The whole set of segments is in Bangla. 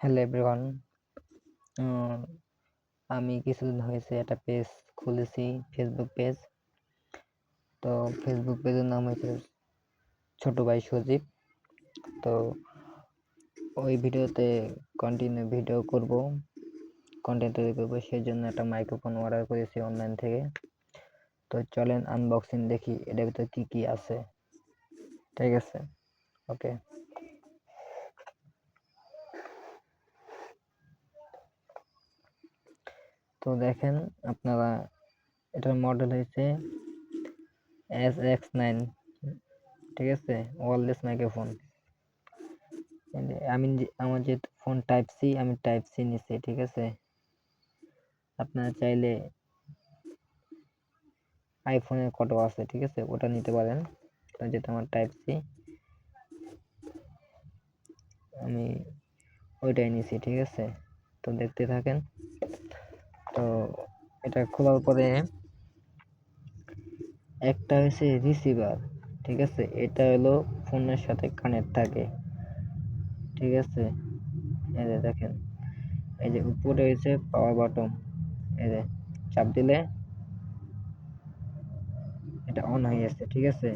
Hello everyone. আমি কিছুদিন হয়েছে একটা পেজ খুলেছি, ফেসবুক পেজ। তো ফেসবুক পেজের নাম হচ্ছে ছোট ভাই সজীব। তো ওই ভিডিওতে কন্টিনিউ ভিডিও করব, কন্টেন্ট তৈরি করবো, সেই জন্য একটা মাইক্রোফোন অর্ডার করেছি অনলাইন থেকে। তো চলেন আনবক্সিং দেখি এটার ভিতরে কি কি আছে। ঠিক আছে, ওকে। তো দেখেন আপনারা, এটার মডেল হয়েছে SX9। ঠিক আছে, ওয়্যারলেস মাইক্রোফোন। আমার যেহেতু ফোন টাইপ সি, আমি টাইপ সি নিছি। ঠিক আছে, আপনারা চাইলে আইফোনের কটো আছে, ঠিক আছে, ওটা নিতে পারেন। যেহেতু আমার টাইপ সি, আমি ওইটাই নিছি। ঠিক আছে, তো দেখতে থাকেন। তো এটা খোলার পরে একটা হচ্ছে রিসিভার। ঠিক আছে, এটা হলো ফোনের সাথে কানেক্ট থাকে। ঠিক আছে, এই যে দেখেন, এই যে উপরে হয়েছে পাওয়ার বাটন, এই যে চাপ দিলে এটা অন হয়ে যাচ্ছে। ঠিক আছে,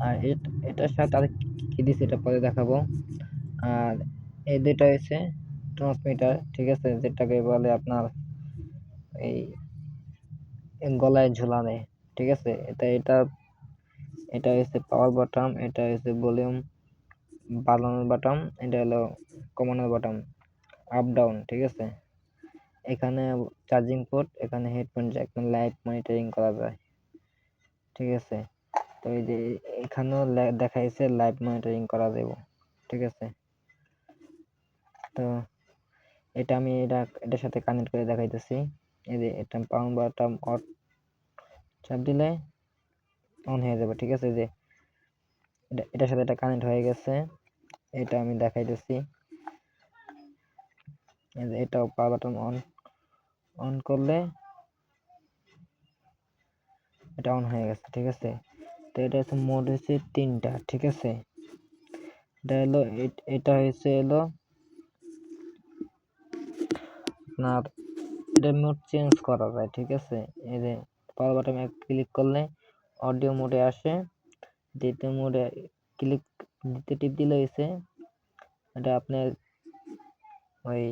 আর এটার সাথে আর কি দিছে এটা পরে দেখাবো। আর এই দুইটা হচ্ছে ট্রান্সমিটার। ঠিক আছে, যেটাকে বলে আপনার এই গলায় ঝুলানে। ঠিক আছে, এটা এটা হচ্ছে পাওয়ার বাটন, এটা হচ্ছে ভলিউম বাড়ানোর বাটন, এটা হলো কমানোর বাটন, আপ ডাউন। ঠিক আছে, এখানে চার্জিং পোর্ট, এখানে হেডফোন জ্যাক, লাইভ মনিটরিং করা যায়। ঠিক আছে, তো এই যে এখানেও দেখাইছে লাইভ মনিটরিং করা যাবে। ঠিক আছে, তো আমি এটার সাথে কানেক্ট করে দেখাইতেছি। এই যে এটা পাওয়ার বাটন অন, চাপ দিলে অন হয়ে যাবে। ঠিক আছে, যে এটার সাথে এটা কানেক্ট হয়ে গেছে, এটা আমি দেখাইতেছি। এই যে এটাও পাওয়ার বাটন অন, অন করলে এটা অন হয়ে গেছে। ঠিক আছে, তো এটা হচ্ছে মোড হচ্ছে তিনটা। ঠিক আছে, এটা হলো এটা হচ্ছে হলো আপনার, এটা মোড চেঞ্জ করা যায়। ঠিক আছে, এই যে পাওয়ার বাটনে ক্লিক করলে অডিও মোডে আসে, দ্বিতীয় মোডে ক্লিক দ্বিতীয় টিপ দিলে হয়েছে এটা আপনার ওই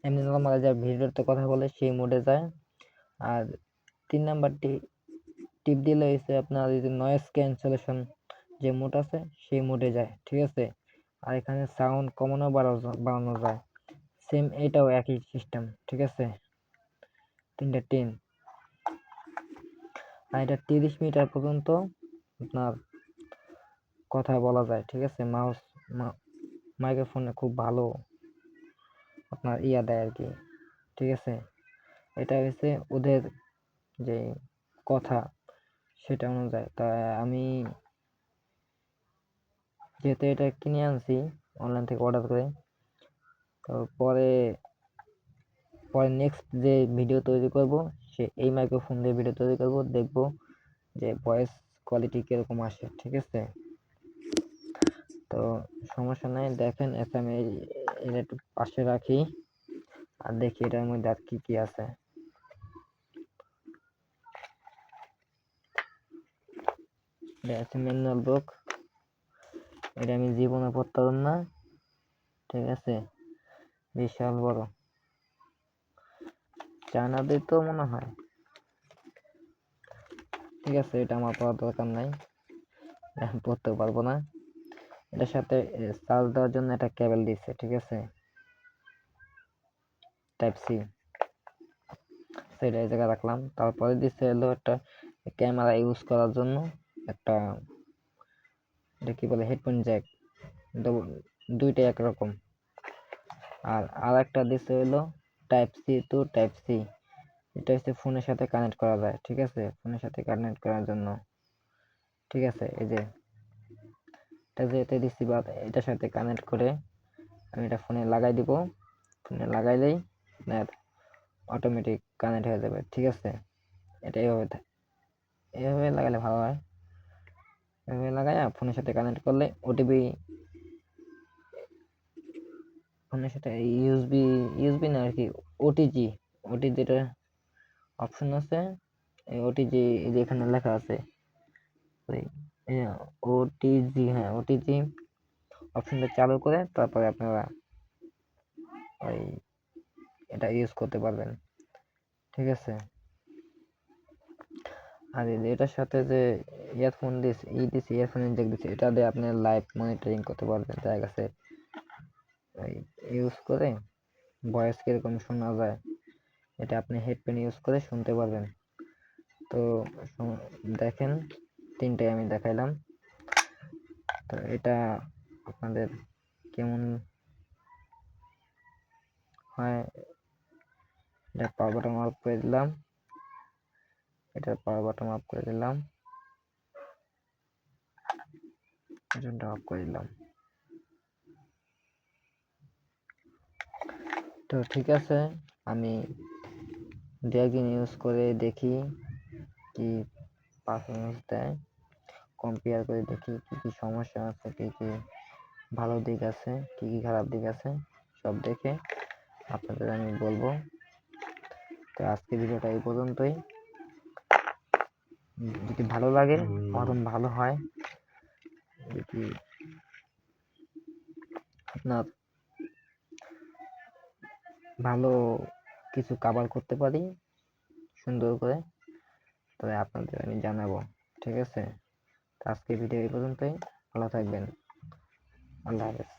এমনি নর্মাল যা ভিডিওতে কথা বলে সেই মোডে যায়। আর 3 নাম্বারটি টিপ দিলে হয়েছে আপনার এই যে নয়েজ ক্যান্সেলেশন যে মোড আছে সেই মোডে যায়। ঠিক আছে, আর এখানে সাউন্ড কমানো বাড়ানো যায়, সেম এটাও একই সিস্টেম। ঠিক আছে, তিনটা টিন, আর এটা 30 মিটার পর্যন্ত আপনার কথা বলা যায়। ঠিক আছে, মাইক্রোফোনে খুব ভালো আপনার ইয়া দেয় আর কি। ঠিক আছে, এটা হচ্ছে ওদের যে কথা সেটা অনুযায়ী। তা আমি যেহেতু এটা কিনে আনছি অনলাইন থেকে অর্ডার করে, তো পরে নেক্সট যে ভিডিও তৈরি করব সে এই মাইক্রোফোন দিয়ে ভিডিও তৈরি করব, দেখব যে ভয়েস কোয়ালিটি কিরকম আসে। ঠিক আছে, তো সমস্যা নাই, দেখেন এখন আমি এটা একটু পাশে রাখি আর দেখি এটার মধ্যে আর কি কি আছে। এটা আছে ম্যানুয়াল বুক, এটা আমি জীবনে পড়তাম না। ঠিক আছে, বিশাল বড়, চায়নাদের তো মনে হয়। ঠিক আছে, এটা আমার পড়ার দরকার নাই, আমি পড়তেও পারবো না। এটার সাথে চার্জ দেওয়ার জন্য একটা কেবল দিচ্ছে। ঠিক আছে, টাইপ সি, সেটা এই জায়গায় রাখলাম। তারপরে দিচ্ছে হলো একটা ক্যামেরা ইউজ করার জন্য একটা, এটা কি বলে, হেডফোন জ্যাক, দুইটাই একরকম। আর একটা দিচ্ছে হলো type C to type C, এটা হচ্ছে ফোনের সাথে কানেক্ট করা যায়। ঠিক আছে, ফোনের সাথে কানেক্ট করার জন্য। ঠিক আছে, এই যে এটা যেতে দিচ্ছি, বা এটার সাথে কানেক্ট করে আমি এটা ফোনে লাগাই দিব। ফোনে লাগাইলেই আপনার অটোমেটিক কানেক্ট হয়ে যাবে। ঠিক আছে, এটা এইভাবে লাগালে ভালো হয়। এভাবে লাগাই ফোনের সাথে কানেক্ট করলে ওটিপি ফোনের সাথে ইউএসবি না আর কি, ওটিজি যেটা অপশন আছে, এই ওটিজি যেখানে লেখা আছে ওই ওটিজি, হ্যাঁ ওটিজি অপশনটা চালু করে তারপরে আপনারা ওই এটা ইউজ করতে পারবেন, ঠিক আছে। আর এটার সাথে যে ইয়ারফোন দিছে ইয়ারফোন ইনজেক্ট দিছে, এটা দিয়ে আপনি লাইভ মনিটরিং করতে পারবেন, দেখা গেছে ইউজ করে ভয়েস কিরকম শোনা যায়, এটা আপনি হেডফোন ইউজ করে শুনতে পারবেন। তো দেখেন, তিনটাই আমি দেখাইলাম। তো এটা আপনাদের কেমন হয়, এটা পাওয়ার বাটন অফ করে দিলাম, এটার পাওয়ার বাটন অফ করে দিলাম, এটা অফ করে দিলাম। তো ঠিক আছে, আমি দু একদিন ইউজ করে দেখি কি পারফরমেন্স দেয়, কম্পেয়ার করে দেখি কি কি সমস্যা আছে, কি কি ভালো দিক আছে, কি কি খারাপ দিক আছে, সব দেখে আপনাদের আমি বলবো। তো আজকে ভিডিওটা এই পর্যন্তই। যদি ভালো লাগে, আমার ভালো হয়, যদি আপনার ভালো কিছু কভার করতে পারি সুন্দর করে, তবে আপনাদের আমি জানাবো, ঠিক আছে। আজকে ভিডিও এই পর্যন্তই, ভালো থাকবেন, আল্লাহ হাফেজ।